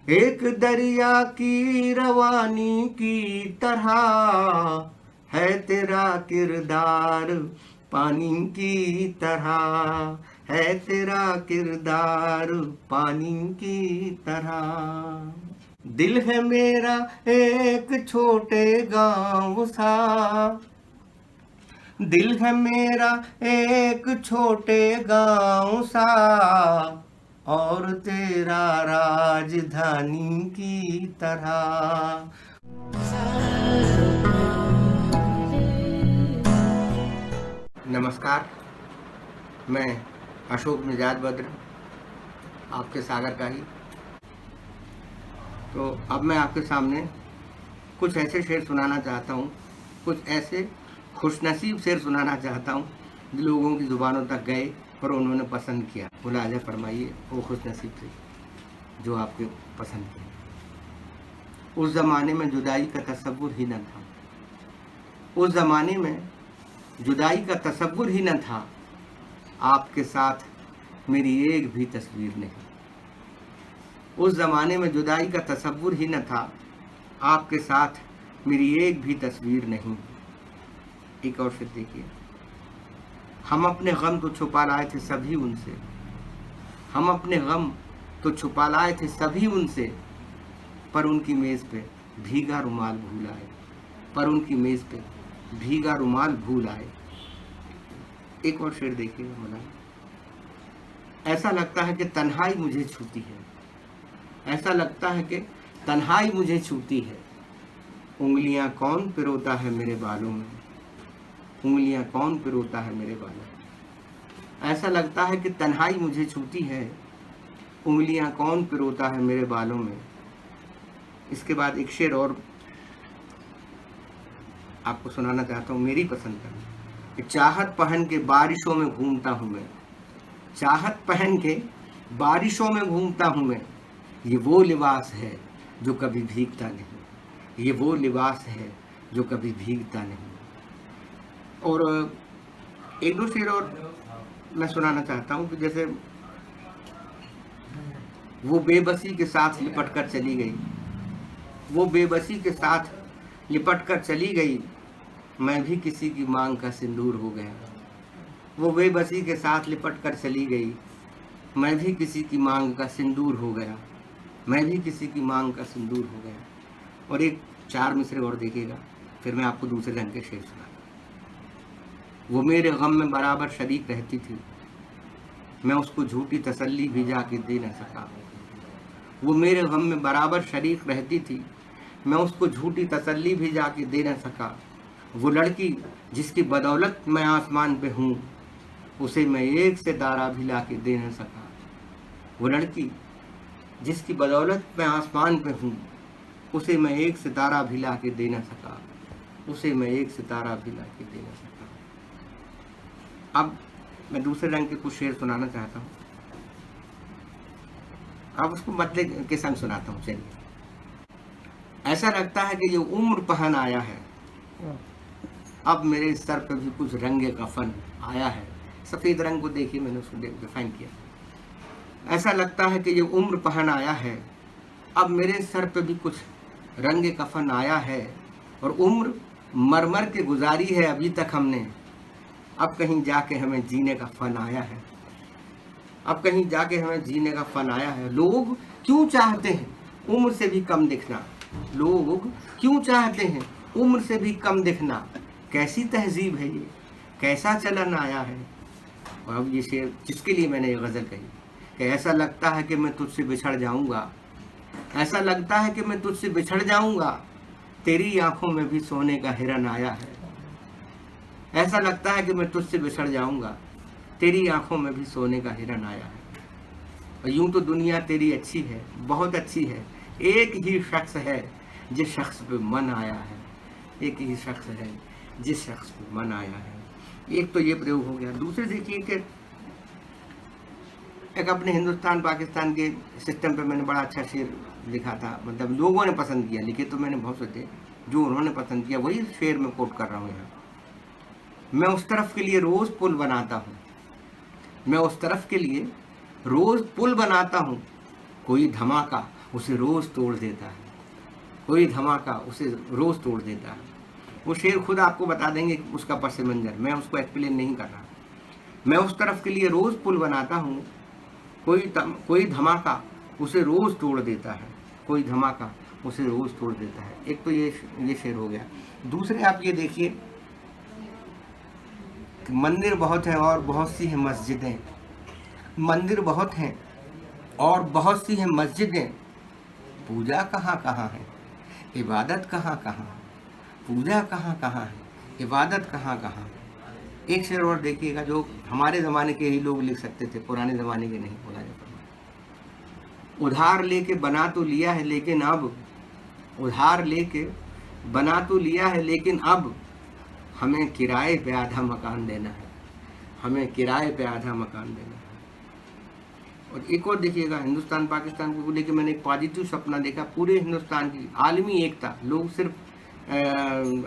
एक दरिया की रवानी की तरह है तेरा किरदार, पानी की तरह है तेरा किरदार, पानी की तरह। दिल है मेरा एक छोटे गांव सा, दिल है मेरा एक छोटे गांव सा, और तेरा राजधानी की तरह। नमस्कार, मैं अशोक निजात बद्र, आपके सागर का ही। तो अब मैं आपके सामने कुछ ऐसे शेर सुनाना चाहता हूँ, कुछ ऐसे खुशनसीब शेर सुनाना चाहता हूँ जो लोगों की ज़ुबानों तक गए और उन्होंने पसंद किया। मुलाजा फरमाइए वो खुशनसीब थे जो आपके पसंद किए। उस ज़माने में जुदाई का तसव्वुर ही न था, उस ज़माने में जुदाई का तसव्वुर ही न था, आपके साथ मेरी एक भी तस्वीर नहीं। उस ज़माने में जुदाई का तसव्वुर ही न था, आपके साथ मेरी एक भी तस्वीर नहीं। एक और शेर देखिए। हम अपने गम तो छुपा लाए थे सभी उनसे, हम अपने गम तो छुपा लाए थे सभी उनसे, पर उनकी मेज़ पे भीगा रुमाल भूल आए, पर उनकी मेज़ पे भीगा रुमाल भूल आए। एक और शेर देखिए मौलाना। ऐसा लगता है कि तन्हाई मुझे छूती है, ऐसा लगता है कि तन्हाई मुझे छूती है, उंगलियां कौन पिरोता है मेरे बालों में, उंगलियां कौन पिरोता है मेरे बालों में। ऐसा लगता है कि तन्हाई मुझे छूती है, उंगलियां कौन पिरोता है मेरे बालों में। इसके बाद एक शेर और आपको सुनाना चाहता हूँ, मेरी पसंद का। चाहत पहन के बारिशों में घूमता हूँ मैं, चाहत पहन के बारिशों में घूमता हूँ मैं, ये वो लिबास है जो कभी भीगता नहीं, ये वो लिबास है जो कभी भीगता नहीं। और एक दो शेर और मैं सुनाना चाहता हूँ कि जैसे वो बेबसी के साथ लिपट कर चली गई, वो बेबसी के साथ लिपट कर चली गई, मैं भी किसी की मांग का सिंदूर हो गया। वो बेबसी के साथ लिपट कर चली गई, मैं भी किसी की मांग का सिंदूर हो गया, मैं भी किसी की मांग का सिंदूर हो गया। और एक चार मिसरे और देखिएगा, फिर मैं आपको दूसरे ढंग के शेर सुनाता। वो मेरे गम में बराबर शरीक रहती थी, मैं उसको झूठी तसल्ली भी जाके दे न सका। वो मेरे गम में बराबर शरीक रहती थी, मैं उसको झूठी तसल्ली भी जाके दे न सका। वो लड़की जिसकी बदौलत मैं आसमान पे हूँ, उसे मैं एक सितारा भी ला के दे न सका। वो लड़की जिसकी बदौलत मैं आसमान पे हूँ, उसे मैं एक सितारा भी ला के दे न सका, उसे मैं एक सितारा भी ला के दे न सका। अब मैं दूसरे रंग के कुछ शेर सुनाना चाहता हूँ, अब उसको मतलब के संग सुनाता हूँ। चलिए। ऐसा लगता है कि ये उम्र पहन आया है, अब मेरे सर पे भी कुछ रंगे कफन आया है। सफ़ेद रंग को देखिए, मैंने उसको डिफाइन किया। ऐसा लगता है कि ये उम्र पहन आया है, अब मेरे सर पे भी कुछ रंगे कफन आया है, और उम्र मरमर के गुजारी है अभी तक हमने, अब कहीं जाके हमें जीने का फन आया है, अब कहीं जाके हमें जीने का फन आया है। लोग क्यों चाहते हैं उम्र से भी कम दिखना, लोग क्यों चाहते हैं उम्र से भी कम दिखना, कैसी तहजीब है ये, कैसा चलन आया है। और अब ये शेर जिसके लिए मैंने ये गज़ल कही कि ऐसा लगता है कि मैं तुझसे बिछड़ जाऊंगा, ऐसा लगता है कि मैं तुझसे बिछड़ जाऊंगा, तेरी आंखों में भी सोने का हिरन आया है। ऐसा लगता है कि मैं तुझसे बिछड़ जाऊंगा, तेरी आंखों में भी सोने का हिरन आया है। और यूं तो दुनिया तेरी अच्छी है, बहुत अच्छी है, एक ही शख्स है जिस शख्स पे मन आया है, एक ही शख्स है जिस शख्स पे मन आया है। एक तो ये प्रयोग हो गया। दूसरे देखिए कि एक अपने हिंदुस्तान पाकिस्तान के सिस्टम पे मैंने बड़ा अच्छा शेर लिखा था, मतलब लोगों ने पसंद किया, लिखे तो मैंने बहुत से थे, जो उन्होंने पसंद किया वही शेर में कोट कर रहा हूँ यहाँ। मैं उस तरफ के लिए रोज़ पुल बनाता हूँ, मैं उस तरफ के लिए रोज़ पुल बनाता हूँ, कोई धमाका उसे रोज़ तोड़ देता है, कोई धमाका उसे रोज़ तोड़ देता है। वो शेर खुद आपको बता देंगे उसका पस मंज़र, मैं उसको एक्सप्लेन नहीं कर रहा। मैं उस तरफ के लिए रोज़ पुल बनाता हूँ, कोई धमाका उसे रोज़ तोड़ देता है, कोई धमाका उसे रोज़ तोड़ देता है। एक तो ये शेर हो गया। दूसरे आप ये देखिए, मंदिर बहुत हैं और बहुत सी हैं मस्जिदें, मंदिर बहुत हैं और बहुत सी हैं मस्जिदें, पूजा कहाँ कहाँ है, इबादत कहाँ कहाँ, पूजा कहाँ कहाँ है, इबादत कहाँ कहाँ। एक शेर और देखिएगा जो हमारे ज़माने के ही लोग लिख सकते थे, पुराने ज़माने के नहीं बोला जाता। उधार लेके बना तो लिया है लेकिन अब, उधार लेके बना तो लिया है लेकिन अब हमें किराए पे आधा मकान देना है, हमें किराए पे आधा मकान देना है। और एक और देखिएगा, हिंदुस्तान पाकिस्तान को लेकर मैंने एक पॉजिटिव सपना देखा, पूरे हिंदुस्तान की आलमी एकता। लोग सिर्फ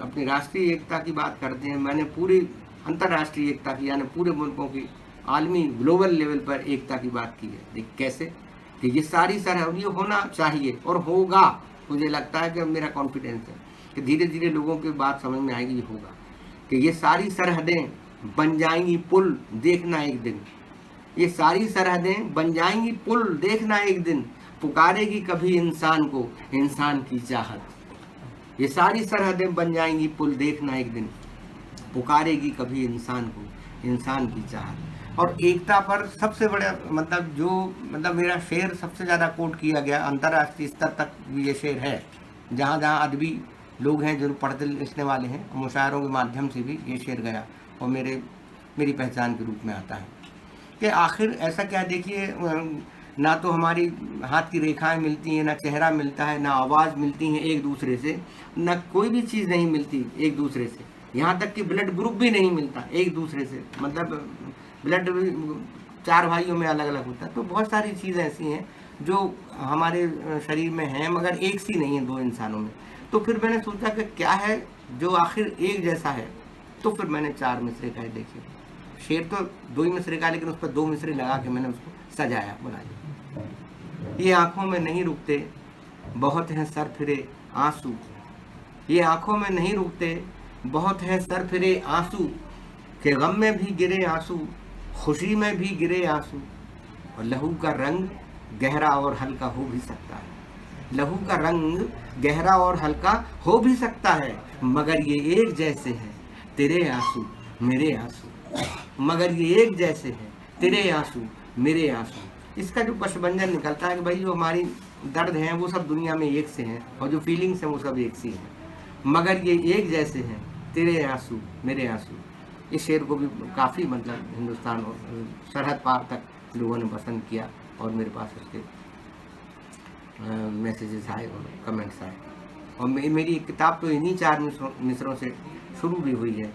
अपनी राष्ट्रीय एकता की बात करते हैं, मैंने पूरी अंतर्राष्ट्रीय एकता की, यानी पूरे मुल्कों की आलमी ग्लोबल लेवल पर एकता की बात की है। देख कैसे कि ये सारी सरहद, ये होना चाहिए और होगा। मुझे लगता है कि मेरा कॉन्फिडेंस है कि धीरे धीरे लोगों की बात समझ में आएगी, ये होगा कि ये सारी सरहदें बन जाएंगी पुल, देखना एक दिन। ये सारी सरहदें बन जाएंगी पुल, देखना एक दिन। पुकारेगी कभी इंसान को इंसान की चाहत। ये सारी सरहदें बन जाएंगी पुल, देखना एक दिन। पुकारेगी कभी इंसान को इंसान की चाहत। और एकता पर सबसे बड़ा मतलब मेरा शेर सबसे ज़्यादा कोट किया गया, अंतर्राष्ट्रीय स्तर तक ये शेर है। जहाँ जहाँ अदबी लोग हैं जो पढ़ते लिखने वाले हैं, मुशायरों के माध्यम से भी ये शेर गया और मेरी पहचान के रूप में आता है कि आखिर ऐसा क्या। देखिए, ना तो हमारी हाथ की रेखाएं मिलती हैं, ना चेहरा मिलता है, ना आवाज़ मिलती हैं एक दूसरे से, ना कोई भी चीज़ नहीं मिलती एक दूसरे से। यहाँ तक कि ब्लड ग्रुप भी नहीं मिलता एक दूसरे से, मतलब ब्लड चार भाइयों में अलग अलग होता है। तो बहुत सारी चीज़ें ऐसी हैं जो हमारे शरीर में हैं मगर एक सी नहीं है दो इंसानों में। तो फिर मैंने सोचा कि क्या है जो आखिर एक जैसा है। तो फिर मैंने 4 मिसरे का देखे। शेर तो 2 ही मिसरे का, लेकिन उस पर 2 मिसरे लगा के मैंने उसको सजाया, बनाया। ये आँखों में नहीं रुकते, बहुत हैं सर फिरे आंसू। ये आँखों में नहीं रुकते, बहुत है सर फिरे आंसू, के गम में भी गिरे आंसू, खुशी में भी गिरे आंसू। और लहू का रंग गहरा और हल्का हो भी सकता है, लहू का रंग गहरा और हल्का हो भी सकता है, मगर ये एक जैसे हैं तेरे आंसू मेरे आंसू, मगर ये एक जैसे हैं तेरे आंसू मेरे आंसू। इसका जो पशबंजन निकलता है कि भाई जो हमारी दर्द हैं वो सब दुनिया में एक से हैं और जो फीलिंग्स हैं वो सब एक सी हैं, मगर ये एक जैसे हैं तेरे आंसू मेरे आंसू। इस शेर को भी काफ़ी मतलब हिंदुस्तान और सरहद पार तक लोगों ने पसंद किया और मेरे पास उसके मैसेजेस आए और कमेंट्स आए। और मेरी किताब तो इन्हीं 4 मिसरों से शुरू भी हुई है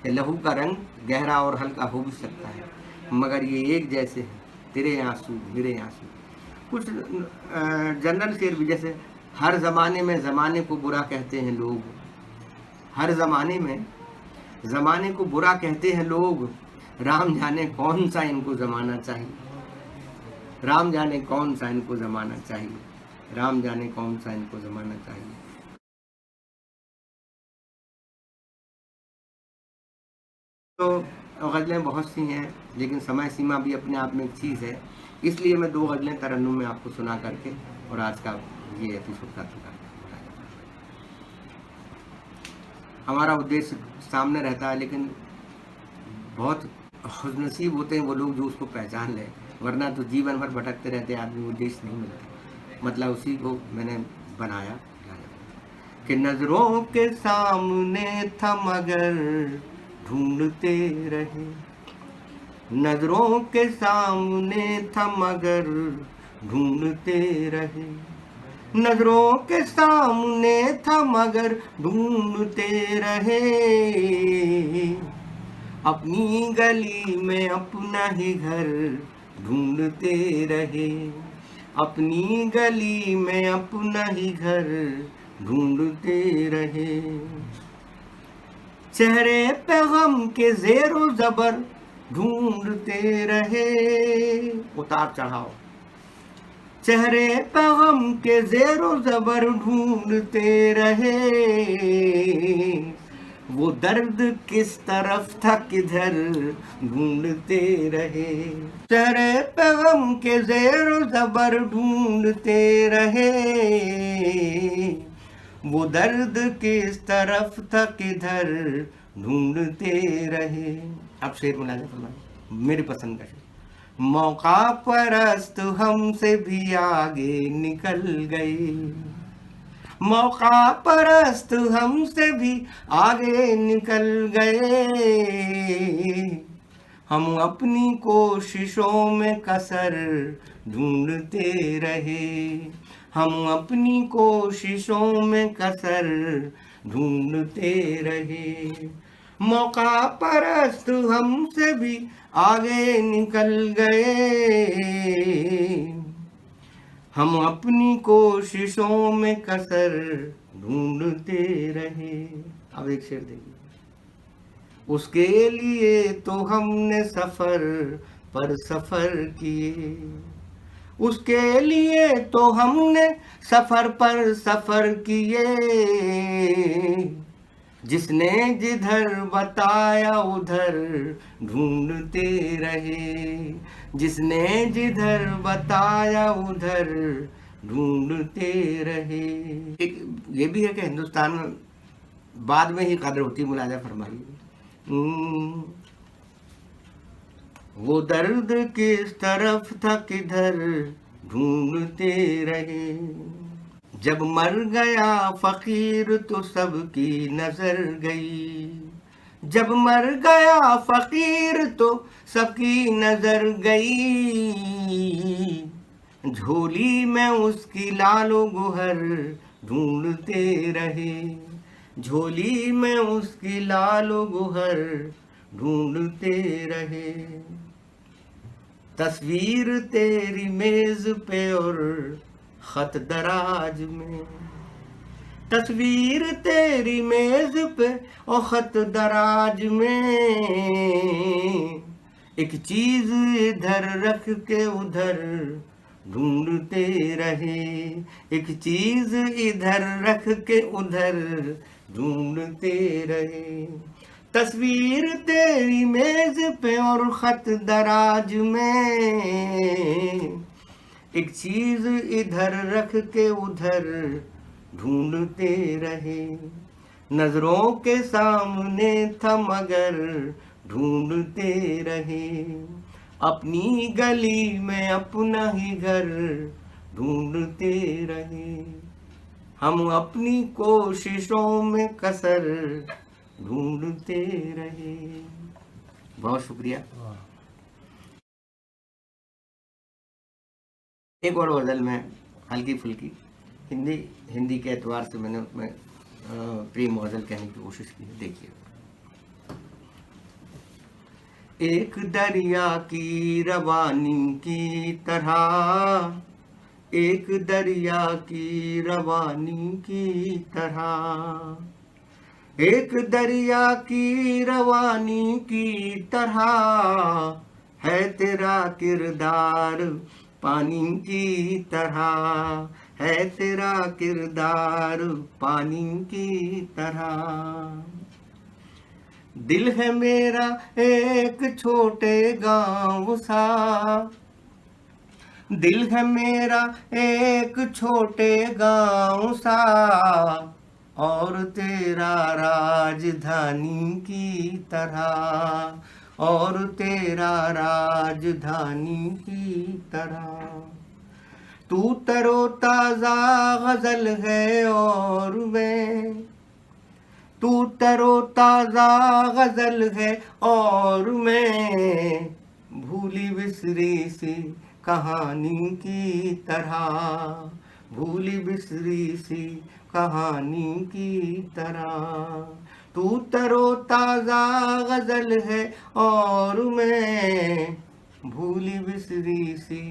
कि लहू का रंग गहरा और हल्का हो भी सकता है, मगर ये एक जैसे हैं तेरे आंसू मेरे आंसू। कुछ जनरल शेर भी, जैसे हर ज़माने में ज़माने को बुरा कहते हैं लोग, हर ज़माने में ज़माने को बुरा कहते हैं लोग, राम जाने कौन सा इनको ज़माना चाहिए, राम जाने कौन सा इनको ज़माना चाहिए, राम जाने कौन सा इनको ज़माना चाहिए। तो गज़लें बहुत सी हैं, लेकिन समय सीमा भी अपने आप में एक चीज़ है, इसलिए मैं 2 गज़लें तरन्नुम में आपको सुना करके और आज का ये एपिसोड खत्म करता हूँ। हमारा उद्देश्य सामने रहता है, लेकिन बहुत खुशनसीब होते हैं वो लोग जो उसको पहचान लें, वरना तो जीवन भर भटकते रहते आदमी, उद्देश्य नहीं मिलता। मतलब उसी को मैंने बनाया कि नज़रों के सामने था मगर ढूंढते रहे, नज़रों के सामने था मगर ढूंढते रहे, नज़रों के सामने था मगर ढूंढते रहे, अपनी गली में अपना ही घर ढूंढते रहे, अपनी गली में अपना ही घर ढूंढते रहे, चेहरे पे गम के ज़ेरो ज़बर ढूंढते रहे। उतार चढ़ाव, चेहरे पे गम के ज़ेरो ज़बर ढूंढते रहे, वो दर्द किस तरफ था किधर ढूंढते रहे। चेहरे पे गम के ज़ेरो ज़बर ढूंढते रहे, वो दर्द किस तरफ था किधर ढूंढते रहे। अब शेर मुलाज़ा फरमाइए, मेरी पसंद का शेर। मौका परस्त हमसे भी आगे निकल गए, मौका परस्त हमसे भी आगे निकल गए, हम अपनी कोशिशों में कसर ढूंढते रहे, हम अपनी कोशिशों में कसर ढूंढते रहे। मौका परस्त हमसे भी आगे निकल गए, हम अपनी कोशिशों में कसर ढूंढते रहे। अब एक शेर देखिए। उसके लिए तो हमने सफर पर सफर किए, उसके लिए तो हमने सफर पर सफर किए, जिसने जिधर बताया उधर ढूंढते रहे, जिसने जिधर बताया उधर ढूंढते रहे। एक ये भी है कि हिंदुस्तान में बाद में ही कदर होती, मुलाजा फरमाइए। वो दर्द किस तरफ था किधर ढूंढते रहे, जब मर गया फकीर तो सबकी नजर गई, जब मर गया फकीर तो सबकी नजर गई, झोली में उसकी लालो गुहर ढूंढते रहे, झोली में उसकी लालो गुहर ढूंढते रहे। तस्वीर तेरी मेज पे और खत दराज में, तस्वीर तेरी मेज पे और खत दराज में, एक चीज इधर रख के उधर ढूंढते रहे, एक चीज इधर रख के उधर ढूंढते रहे। तस्वीर तेरी मेज पे और खत दराज में, एक चीज इधर रख के उधर ढूंढते रहे। नजरों के सामने था मगर ढूंढते रहे, अपनी गली में अपना ही घर ढूंढते रहे, हम अपनी कोशिशों में कसर ढूंढते रहे। बहुत शुक्रिया। एक और गज़ल में हल्की फुल्की हिंदी के एतबार से मैंने उसमें प्रेम गज़ल कहने की कोशिश की है। देखिए। एक दरिया की रवानी की तरह, एक दरिया की रवानी की तरह, एक दरिया की रवानी की तरह है तेरा किरदार, पानी की तरह है तेरा किरदार, पानी की तरह। दिल है मेरा एक छोटे गांव सा, दिल है मेरा एक छोटे गांव सा, और तेरा राजधानी की तरह, और तेरा राजधानी की तरह। तू तरो ताजा गजल है और मैं, तू तरो ताजा गजल है और मैं, भूली बिसरी सी कहानी की तरह, भूली बिसरी सी कहानी की तरह। तू तरो ताजा गजल है और मैं, भूली बिसरी सी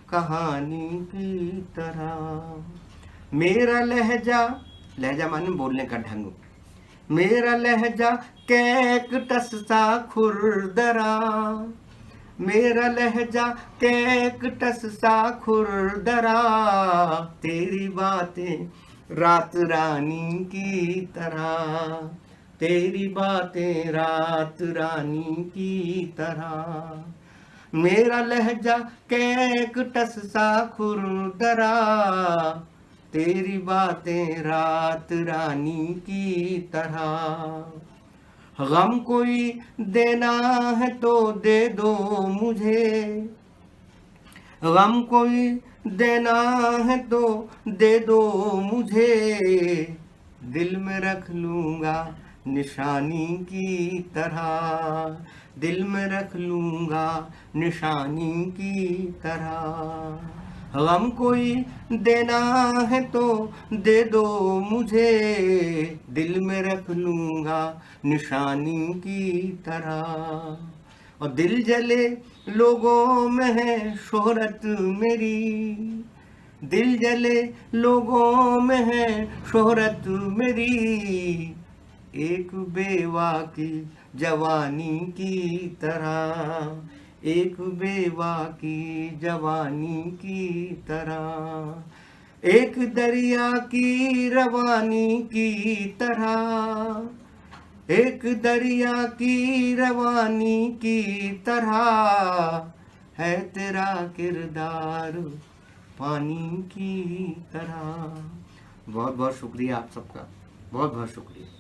कहानी की तरह। मेरा लहजा, लहजा माने बोलने का ढंग, मेरा लहजा कैक्टस सा खुरदरा, मेरा लहजा कैकटस सा खुरदरा, तेरी बातें रात रानी की तरह, तेरी बातें रात रानी की तरह। मेरा लहजा कैकटस सा खुरदरा, तेरी बातें रात रानी की तरह। गम कोई देना है तो दे दो मुझे, गम कोई देना है तो दे दो मुझे, दिल में रख लूँगा निशानी की तरह, दिल में रख लूँगा निशानी की तरह। गम कोई देना है तो दे दो मुझे, दिल में रख लूँगा निशानी की तरह। और दिल जले लोगों में है शोहरत मेरी, दिल जले लोगों में है शोहरत मेरी, एक बेवा की जवानी की तरह, एक बेवा की जवानी की तरह। एक दरिया की रवानी की तरह, एक दरिया की रवानी की तरह, है तेरा किरदार पानी की तरह। बहुत बहुत शुक्रिया आप सबका, बहुत बहुत शुक्रिया।